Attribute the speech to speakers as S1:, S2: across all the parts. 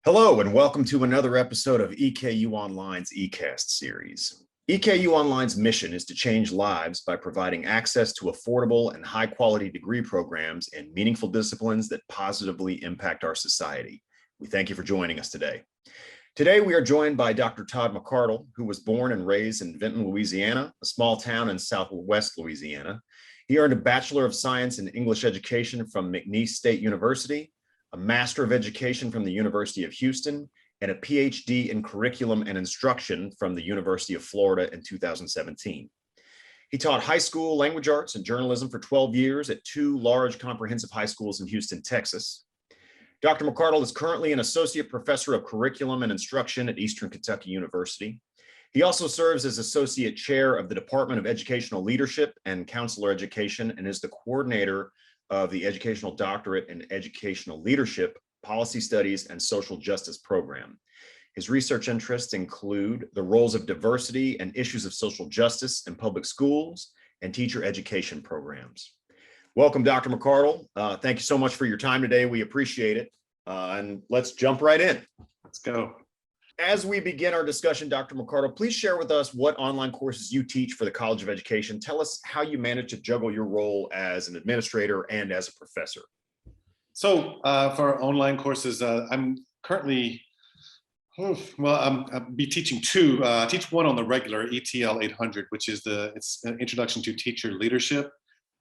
S1: Hello, and welcome to another episode of EKU Online's eCast series. EKU Online's mission is to change lives by providing access to affordable and high-quality degree programs in meaningful disciplines that positively impact our society. We thank you for joining us today. Today, we are joined by Dr. Todd McCardle, who was born and raised in Vinton, Louisiana, a small town in southwest Louisiana. He earned a Bachelor of Science in English Education from McNeese State University, a Master of Education from the University of Houston, and a PhD in Curriculum and Instruction from the University of Florida in 2017. He taught high school language arts and journalism for 12 years at two large comprehensive high schools in Houston, Texas. Dr. McCardle is currently an Associate Professor of Curriculum and Instruction at Eastern Kentucky University. He also serves as Associate Chair of the Department of Educational Leadership and Counselor Education and is the coordinator of the Educational Doctorate in Educational Leadership, Policy Studies, and Social Justice program. His research interests include the roles of diversity and issues of social justice in public schools and teacher education programs. Welcome, Dr. McCardle. Thank you so much for your time today. We appreciate it. And let's jump right in.
S2: Let's go.
S1: As we begin our discussion, Dr. McCardle, please share with us what online courses you teach for the College of Education. Tell us how you manage to juggle your role as an administrator and as a professor.
S2: So for our online courses, I'm currently, I'll be teaching two. I teach one on the regular ETL 800, which is it's an introduction to teacher leadership.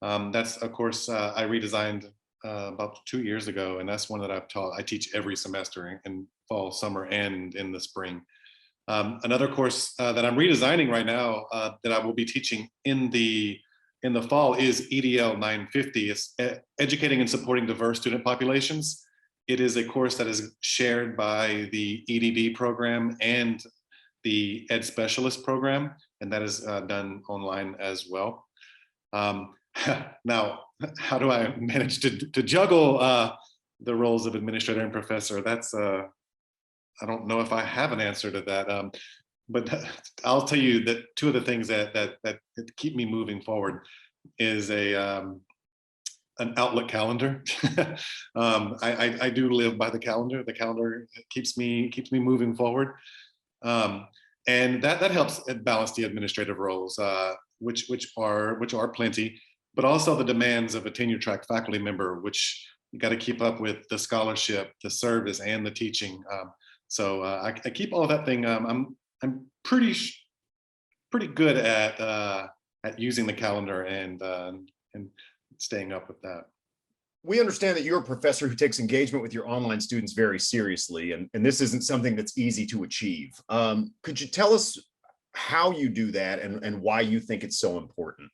S2: That's a course I redesigned about 2 years ago, and that's one that I've taught. I teach every semester in fall, summer, and in the spring. Another course that I'm redesigning right now that I will be teaching in the fall is EDL 950. It's Educating and Supporting Diverse Student Populations. It is a course that is shared by the EDD program and the Ed Specialist program, and that is done online as well. Now, how do I manage to juggle the roles of administrator and professor? That's I don't know if I have an answer to that, but I'll tell you that two of the things that keep me moving forward is an Outlook calendar. I do live by the calendar. The calendar keeps me moving forward, and that helps balance the administrative roles, which are plenty, but also the demands of a tenure track faculty member, which you got to keep up with the scholarship, the service, and the teaching. So I keep all of that thing. I'm pretty good at using the calendar and staying up with that.
S1: We understand that you're a professor who takes engagement with your online students very seriously, and this isn't something that's easy to achieve. Could you tell us how you do that and why you think it's so important?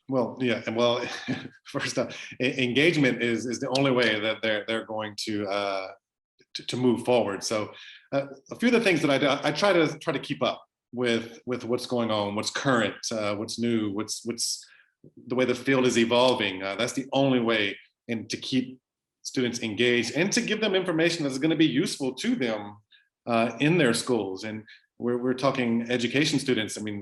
S2: Well, yeah, and well, first off, engagement is the only way that they're going to move forward. So a few of the things that I do, I try to keep up with what's going on, what's current, what's new, what's the way the field is evolving. That's the only way to keep students engaged and to give them information that's going to be useful to them in their schools. And we're talking education students. I mean,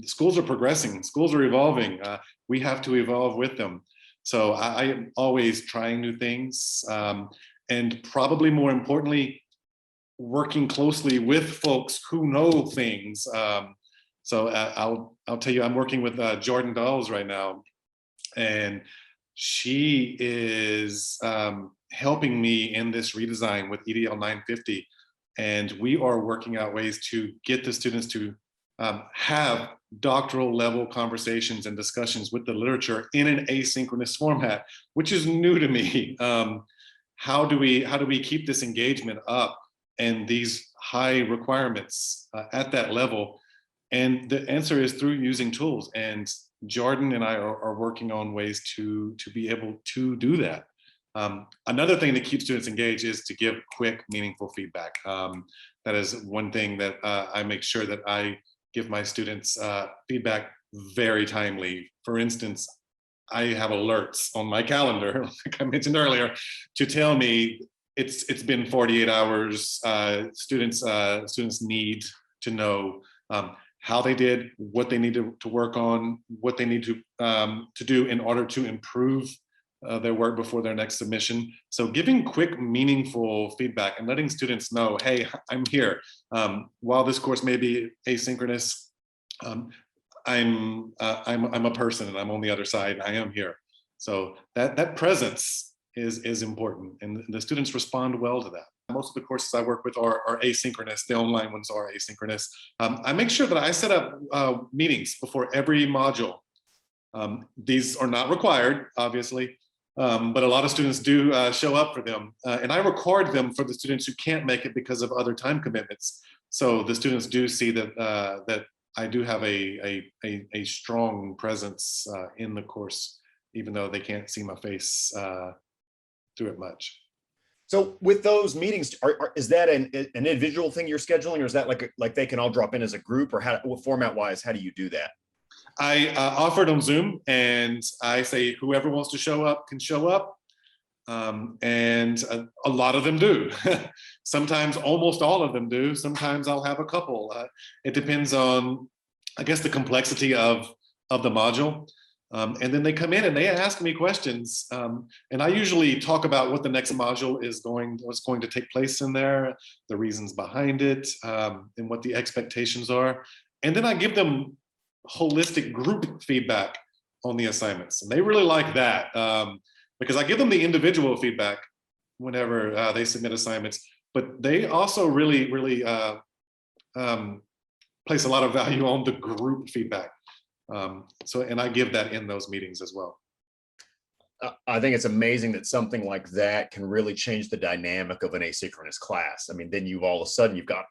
S2: schools are progressing, schools are evolving. We have to evolve with them. So I am always trying new things. And probably more importantly, working closely with folks who know things. So I'll tell you, I'm working with Jordan Dawes right now, and she is helping me in this redesign with EDL 950. And we are working out ways to get the students to have doctoral level conversations and discussions with the literature in an asynchronous format, which is new to me. How do we keep this engagement up and these high requirements at that level? And the answer is through using tools. And Jordan and I are working on ways to be able to do that. Another thing that keeps students engaged is to give quick, meaningful feedback. That is one thing that I make sure that I give my students feedback very timely. For instance, I have alerts on my calendar, like I mentioned earlier, to tell me it's been 48 hours. Students need to know how they did, what they need to work on, what they need to do in order to improve their work before their next submission. So giving quick, meaningful feedback and letting students know, hey, I'm here. While this course may be asynchronous, I'm a person and I'm on the other side. I am here. So that presence is important, and the students respond well to that. Most of the courses I work with are asynchronous. The online ones are asynchronous. I make sure that I set up meetings before every module. These are not required, obviously, but a lot of students do show up for them. And I record them for the students who can't make it because of other time commitments. So the students do see that that I do have a strong presence in the course, even though they can't see my face through it much.
S1: So with those meetings, is that an individual thing you're scheduling, or is that like they can all drop in as a group, or format wise, how do you do that?
S2: I offer it on Zoom, and I say whoever wants to show up can show up. And a lot of them do. Sometimes almost all of them do. Sometimes I'll have a couple. It depends on, I guess, the complexity of the module. And then they come in and they ask me questions. And I usually talk about what the next module is what's going to take place in there, the reasons behind it, and what the expectations are. And then I give them holistic group feedback on the assignments. And they really like that. Because I give them the individual feedback whenever they submit assignments, but they also really place a lot of value on the group feedback. And I give that in those meetings as well.
S1: I think it's amazing that something like that can really change the dynamic of an asynchronous class. I mean, then all of a sudden you've got,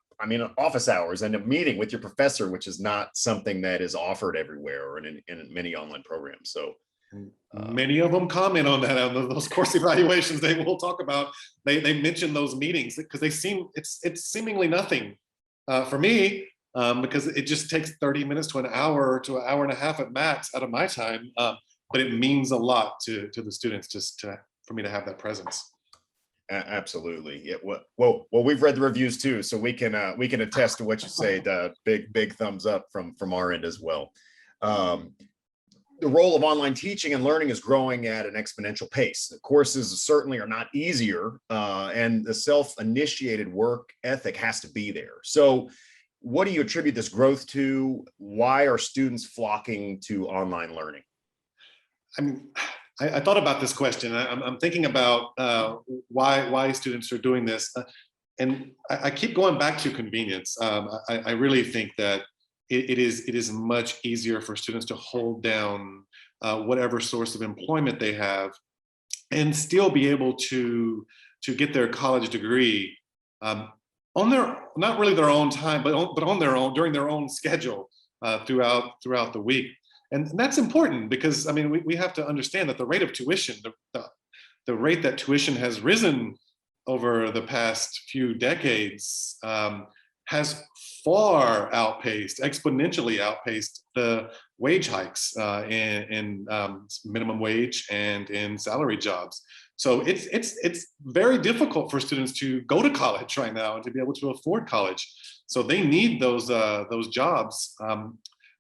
S1: office hours and a meeting with your professor, which is not something that is offered everywhere or in many online programs. So
S2: many of them comment on that, on those course evaluations. They will talk about, they mention those meetings because it's seemingly nothing for me, because it just takes 30 minutes to an hour to an hour and a half at max out of my time. But it means a lot to the students for me to have that presence.
S1: Absolutely. Yeah. Well, we've read the reviews too, so we can attest to what you say. Big thumbs up from our end as well. The role of online teaching and learning is growing at an exponential pace. The courses certainly are not easier, and the self-initiated work ethic has to be there. So what do you attribute this growth to? Why are students flocking to online learning?
S2: I thought about this question. I'm thinking about why students are doing this. And I keep going back to convenience. I really think that it is much easier for students to hold down whatever source of employment they have and still be able to get their college degree on their, not really their own time, but on their own, during their own schedule throughout the week. And that's important because, we have to understand that the rate of tuition, the rate that tuition has risen over the past few decades has far exponentially outpaced the wage hikes in minimum wage and in salary jobs. So it's very difficult for students to go to college right now and to be able to afford college. So they need those jobs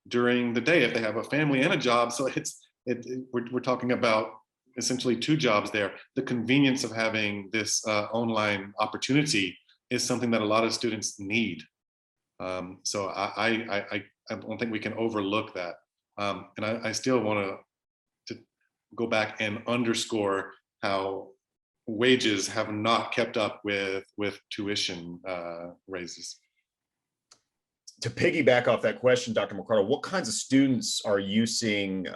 S2: during the day if they have a family and a job. So we're talking about essentially two jobs there. The convenience of having this online opportunity is something that a lot of students need. So I don't think we can overlook that. And I still want to go back and underscore how wages have not kept up with tuition raises.
S1: To piggyback off that question, Dr. McCardle, what kinds of students are you seeing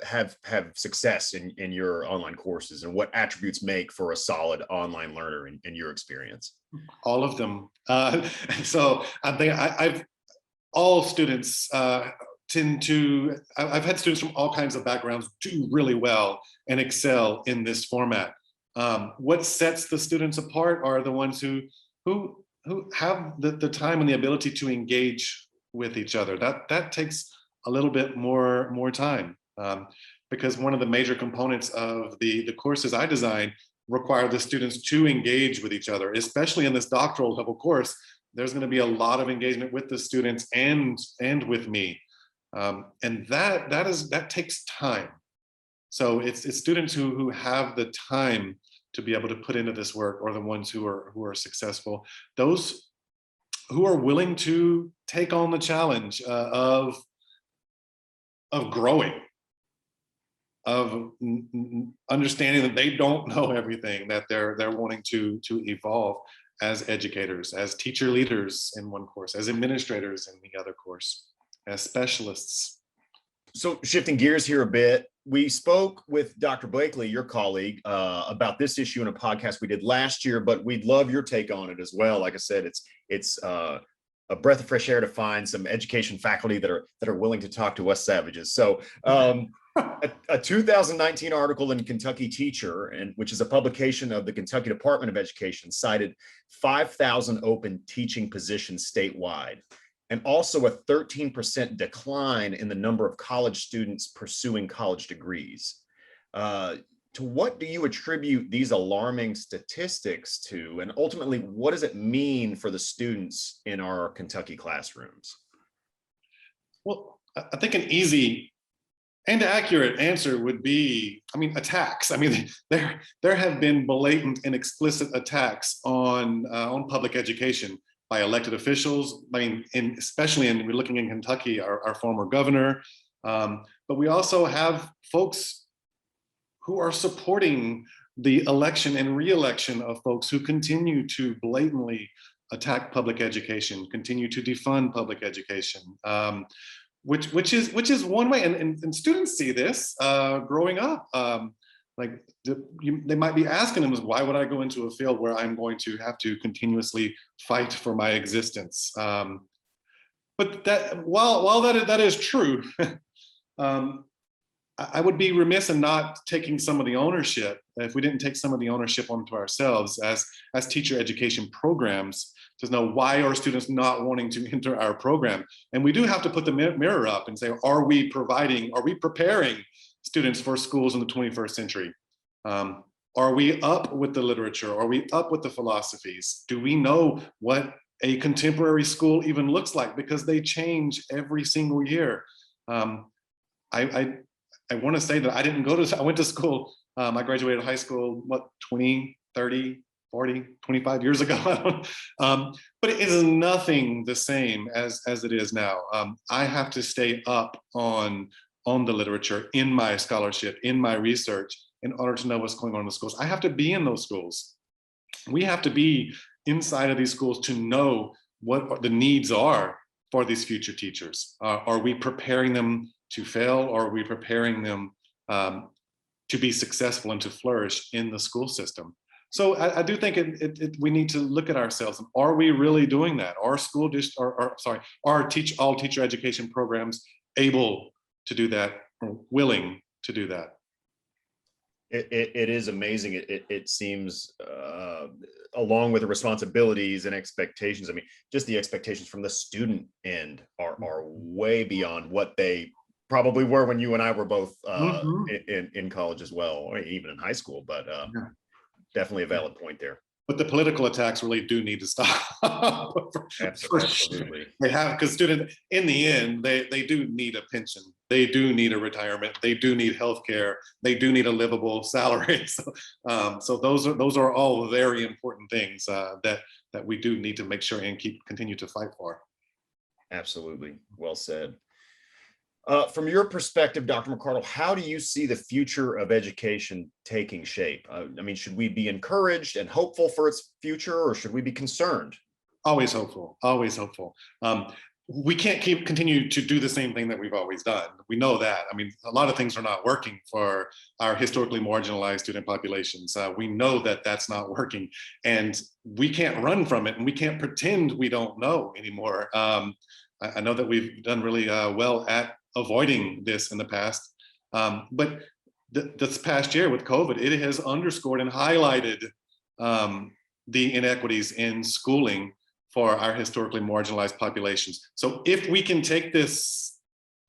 S1: have success in your online courses, and what attributes make for a solid online learner in your experience?
S2: All of them. So I think all students tend to, I've had students from all kinds of backgrounds do really well and excel in this format. What sets the students apart are the ones who have the time and the ability to engage with each other. That takes a little bit more time, because one of the major components of the courses I design require the students to engage with each other, especially in this doctoral level course. There's going to be a lot of engagement with the students and with me, and that takes time. So it's students who have the time to be able to put into this work, or the ones who are successful, those who are willing to take on the challenge of growing, of understanding that they don't know everything, that they're wanting to evolve as educators, as teacher leaders in one course, as administrators in the other course, as specialists.
S1: So shifting gears here a bit, we spoke with Dr. Blakely, your colleague, about this issue in a podcast we did last year, but we'd love your take on it as well. Like I said, it's a breath of fresh air to find some education faculty that are willing to talk to us savages. So a 2019 article in Kentucky Teacher, which is a publication of the Kentucky Department of Education, cited 5,000 open teaching positions statewide, and also a 13% decline in the number of college students pursuing college degrees. To what do you attribute these alarming statistics to? And ultimately, what does it mean for the students in our Kentucky classrooms?
S2: Well, I think an easy and accurate answer would be, attacks. There have been blatant and explicit attacks on public education by elected officials. Especially we're looking in Kentucky, our former governor, but we also have folks who are supporting the election and re-election of folks who continue to blatantly attack public education, continue to defund public education, which is one way. And students see this growing up. They might be asking them, why would I go into a field where I'm going to have to continuously fight for my existence? But that while that is true, I would be remiss in not taking some of the ownership, if we didn't take some of the ownership onto ourselves as teacher education programs, to know why are students not wanting to enter our program. And we do have to put the mirror up and say, are we preparing students for schools in the 21st century? Are we up with the literature? Are we up with the philosophies? Do we know what a contemporary school even looks like? Because they change every single year. I want to say that I went to school, I graduated high school, 20, 30, 40, 25 years ago. But it is nothing the same as it is now. I have to stay up on the literature, in my scholarship, in my research, in order to know what's going on in the schools. I have to be in those schools. We have to be inside of these schools to know what the needs are for these future teachers. Are we preparing them to fail, or are we preparing them to be successful and to flourish in the school system? So I do think we need to look at ourselves. Are we really doing that? Are all teacher education programs able to do that, or willing to do that?
S1: It is amazing. It seems, along with the responsibilities and expectations, just the expectations from the student end are way beyond what they probably were when you and I were both in college as well, or even in high school. But definitely a valid point there.
S2: But the political attacks really do need to stop.
S1: Absolutely.
S2: They have, because students, in the end, they do need a pension. They do need a retirement. They do need healthcare. They do need a livable salary. So those are all very important things that we do need to make sure and continue to fight for.
S1: Absolutely. Well said. From your perspective, Dr. McCardle, how do you see the future of education taking shape? Should we be encouraged and hopeful for its future, or should we be concerned?
S2: Always hopeful, always hopeful. We can't continue to do the same thing that we've always done. We know that. A lot of things are not working for our historically marginalized student populations. We know that that's not working, and we can't run from it, and we can't pretend we don't know anymore. I know that we've done really well at avoiding this in the past, but this past year with COVID, it has underscored and highlighted the inequities in schooling for our historically marginalized populations. So if we can take this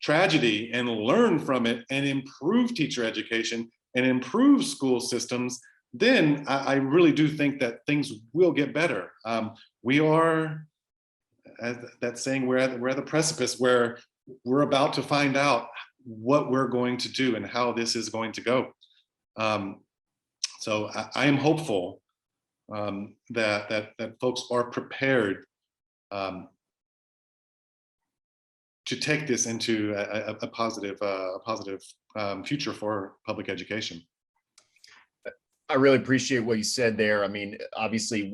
S2: tragedy and learn from it and improve teacher education and improve school systems, then I really do think that things will get better. We are, as that saying, we're at the precipice where we're about to find out what we're going to do and how this is going to go. So I am hopeful that folks are prepared to take this into a positive future for public education.
S1: I really appreciate what you said there. I mean, obviously,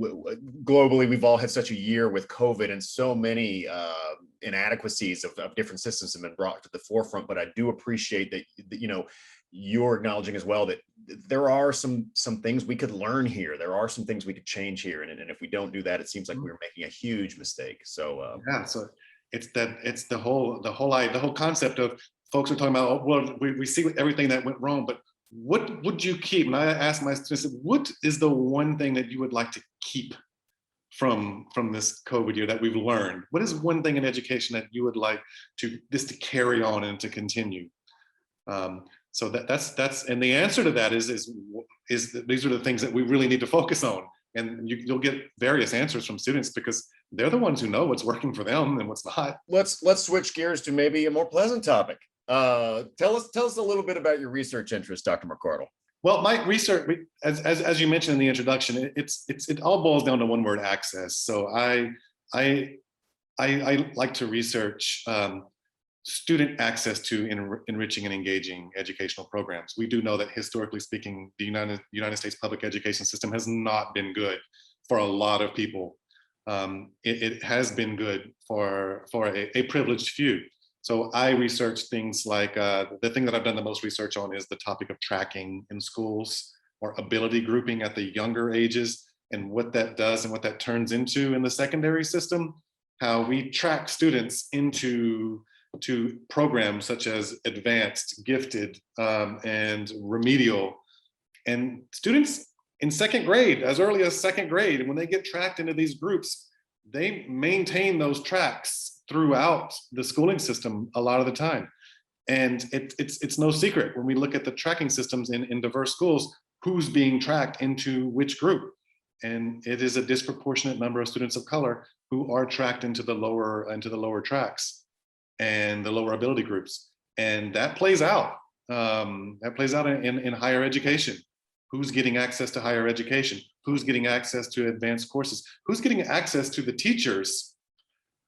S1: globally, we've all had such a year with COVID, and so many inadequacies of different systems have been brought to the forefront. But I do appreciate that, you know, you're acknowledging as well that there are some things we could learn here. There are some things we could change here, and if we don't do that, it seems like we're making a huge mistake. So
S2: yeah, so it's the whole concept of folks are talking about, oh, well, we see everything that went wrong, but what would you keep? And I asked my students, what is the one thing that you would like to keep from this COVID year that we've learned? What is one thing in education that you would like to carry on and to continue? So that's and the answer to that is that these are the things that we really need to focus on. And you'll get various answers from students because they're the ones who know what's working for them and what's not.
S1: Let's switch gears to maybe a more pleasant topic. Tell us a little bit about your research interest, Dr. McCardle.
S2: Well, my research, as you mentioned in the introduction, it all boils down to one word: access. So I like to research student access to enriching and engaging educational programs. We do know that historically speaking, the United States public education system has not been good for a lot of people. It has been good for a privileged few. So I research things like, the thing that I've done the most research on is the topic of tracking in schools, or ability grouping at the younger ages, and what that does and what that turns into in the secondary system. How we track students into programs such as advanced, gifted, and remedial. And students in second grade, as early as second grade, and when they get tracked into these groups, they maintain those tracks throughout the schooling system a lot of the time. And it's no secret when we look at the tracking systems in diverse schools, who's being tracked into which group. And it is a disproportionate number of students of color who are tracked into the lower tracks and the lower ability groups. And that plays out. In higher education. Who's getting access to higher education? Who's getting access to advanced courses? Who's getting access to the teachers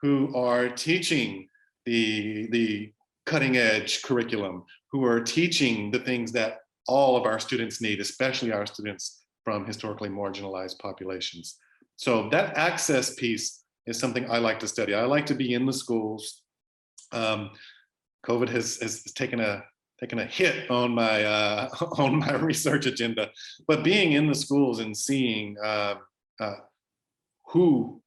S2: who are teaching the cutting edge curriculum, who are teaching the things that all of our students need, especially our students from historically marginalized populations? So that access piece is something I like to study. I like to be in the schools. COVID has taken a hit on my research agenda, but being in the schools and seeing who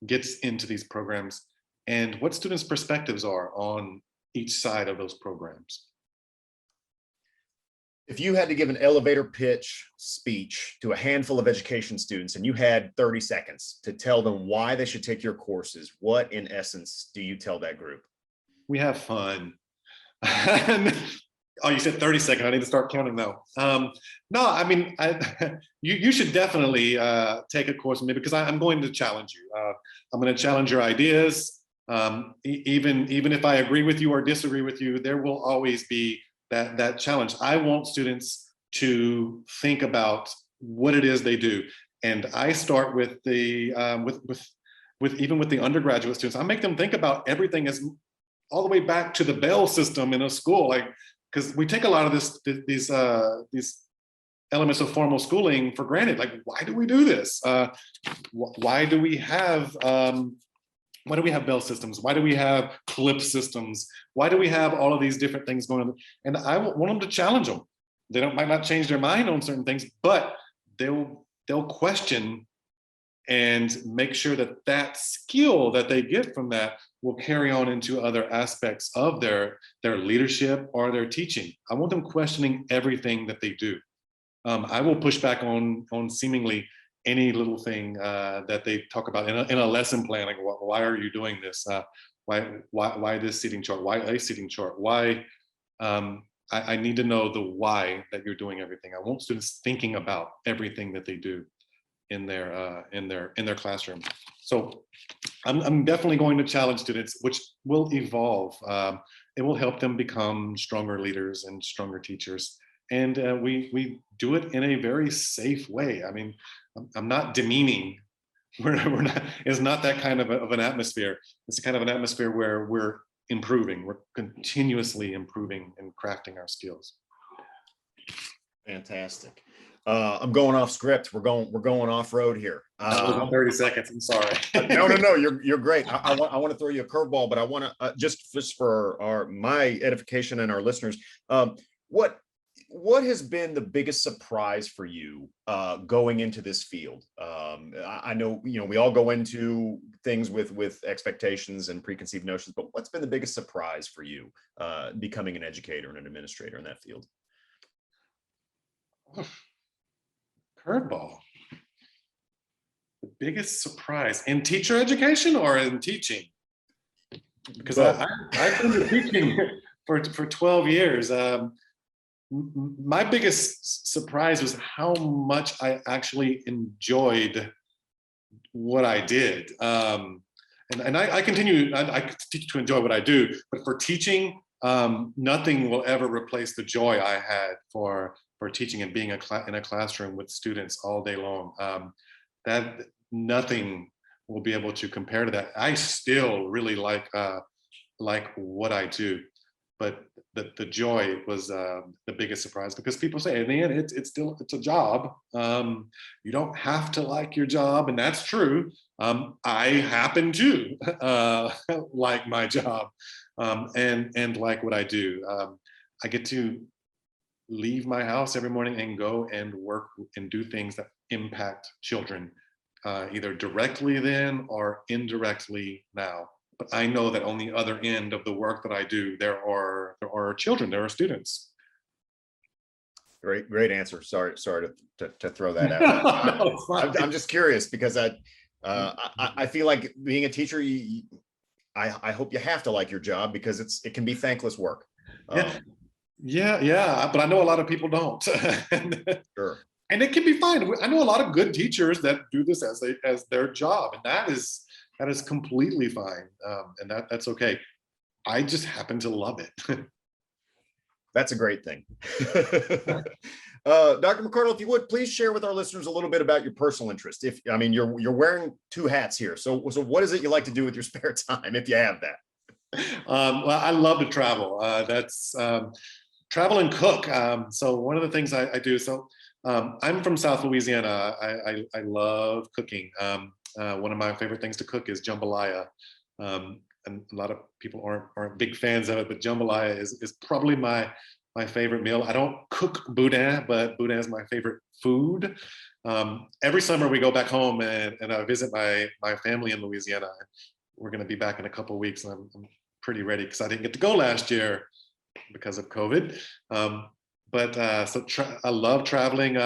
S2: gets into these programs and what students' perspectives are on each side of those programs.
S1: If you had to give an elevator pitch speech to a handful of education students and you had 30 seconds to tell them why they should take your courses, what in essence do you tell that group?
S2: We have fun. Oh, you said 30 seconds. I need to start counting now. No, I mean, you should definitely take a course with me because I'm going to challenge you. I'm going to challenge your ideas. Even if I agree with you or disagree with you, there will always be that challenge. I want students to think about what it is they do. And I start with even with the undergraduate students. I make them think about everything as all the way back to the bell system in a school, like, because we take a lot of these elements of formal schooling for granted. Like, why do we do this? Why do we have bell systems? Why do we have clip systems? Why do we have all of these different things going on? And I want them to challenge them. They might not change their mind on certain things, but they'll question and make sure that skill that they get from that will carry on into other aspects of their leadership or their teaching. I want them questioning everything that they do. I will push back on seemingly any little thing that they talk about in a lesson plan. Like, why are you doing this? Why this seating chart? Why a seating chart? Why? I need to know the why that you're doing everything. I want students thinking about everything that they do in their classroom. So I'm definitely going to challenge students, which will evolve. it will help them become stronger leaders and stronger teachers. And we do it in a very safe way. I mean, I'm not demeaning. We're not. It's not that kind of an atmosphere. It's the kind of an atmosphere where we're improving. We're continuously improving and crafting our skills.
S1: Fantastic. I'm going off script. We're going off road here.
S2: 30 seconds. I'm sorry.
S1: No. You're great. I want to throw you a curveball, but I want to just for my edification and our listeners. What has been the biggest surprise for you going into this field? I know we all go into things with expectations and preconceived notions, but what's been the biggest surprise for you becoming an educator and an administrator in that field?
S2: Curveball. The biggest surprise in teacher education or in teaching? Because I've been teaching for 12 years. My biggest surprise was how much I actually enjoyed what I did. And I continue to enjoy what I do, but for teaching, nothing will ever replace the joy I had for teaching and being in a classroom with students all day long. That nothing will be able to compare to that. I still really like what I do, but the joy was the biggest surprise, because people say in the end it's a job. You don't have to like your job, and that's true. I happen to like my job and like what I do. I get to leave my house every morning and go and work and do things that impact children, either directly then or indirectly now. But I know that on the other end of the work that I do, there are children, there are students.
S1: Great answer. Sorry to throw that out. I'm just curious because I feel like being a teacher, I hope you have to like your job, because it can be thankless work.
S2: Yeah, but I know a lot of people don't.
S1: Sure.
S2: And it can be fine. I know a lot of good teachers that do this as their job, and that is completely fine, and that's okay. I just happen to love it.
S1: That's a great thing. Dr. McCardle, if you would please share with our listeners a little bit about your personal interest. You're wearing two hats here, so what is it you like to do with your spare time, if you have that?
S2: Well, I love to travel. That's travel and cook. So one of the things I do. So I'm from South Louisiana. I love cooking. One of my favorite things to cook is jambalaya. And a lot of people aren't big fans of it, but jambalaya is probably my favorite meal. I don't cook boudin, but boudin is my favorite food. Every summer we go back home and I visit my family in Louisiana. We're going to be back in a couple of weeks, and I'm pretty ready because I didn't get to go last year because of COVID. I love traveling.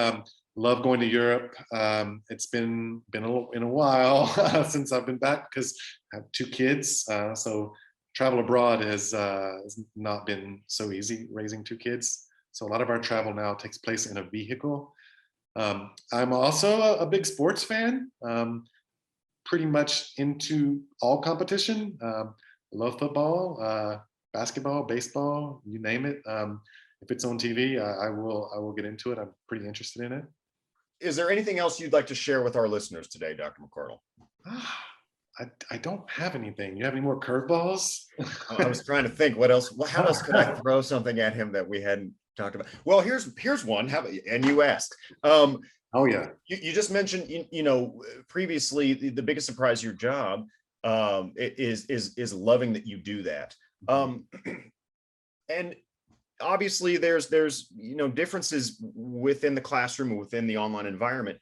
S2: Love going to Europe. It's been a while since I've been back because I have 2 kids. So travel abroad has not been so easy raising 2 kids. So a lot of our travel now takes place in a vehicle. I'm also a big sports fan. Pretty much into all competition. Love football, basketball, baseball, you name it. If it's on TV, I will get into it. I'm pretty interested in it.
S1: Is there anything else you'd like to share with our listeners today, Dr. McCardle?
S2: I don't have anything. You have any more curveballs?
S1: I was trying to think what else. How else could I throw something at him that we hadn't talked about? Well, here's one. And you asked.
S2: Oh yeah.
S1: You just mentioned previously the biggest surprise of your job is loving that you do that. And obviously there's differences within the classroom or within the online environment.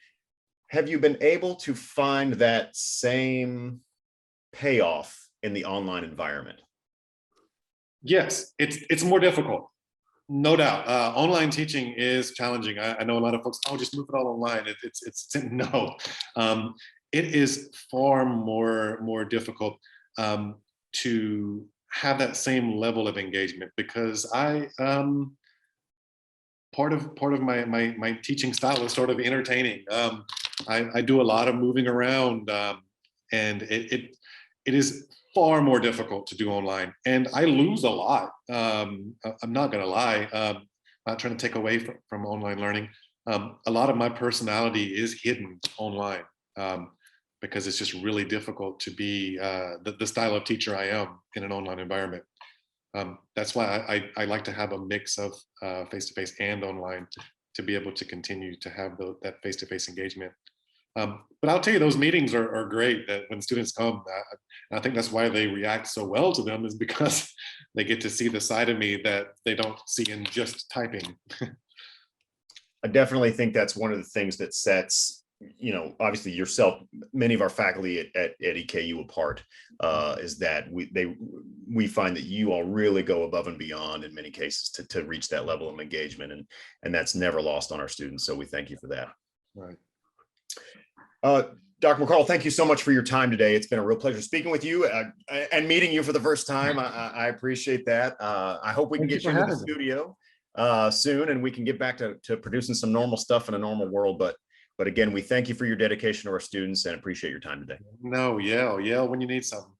S1: Have you been able to find that same payoff in the online environment?
S2: Yes, it's more difficult, no doubt. Online teaching is challenging. I know a lot of folks, just move it all online. It's no. It is far more difficult to have that same level of engagement, because part of my teaching style is sort of entertaining. I do a lot of moving around, and it is far more difficult to do online, and I lose a lot. I'm not going to lie. Not trying to take away from online learning. A lot of my personality is hidden online because it's just really difficult to be the style of teacher I am in an online environment. That's why I like to have a mix of face-to-face and online to be able to continue to have that face-to-face engagement. But I'll tell you, those meetings are great. That when students come, I think that's why they react so well to them, is because they get to see the side of me that they don't see in just typing.
S1: I definitely think that's one of the things that sets, obviously yourself, many of our faculty at EKU apart, is that we find that you all really go above and beyond in many cases to reach that level of engagement, and that's never lost on our students. So we thank you for that.
S2: Right.
S1: Dr. McCardle, thank you so much for your time today. It's been a real pleasure speaking with you and meeting you for the first time. I appreciate that. I hope we can get you into the studio soon, and we can get back to producing some normal stuff in a normal world. But again, we thank you for your dedication to our students and appreciate your time today.
S2: No, yell when you need something.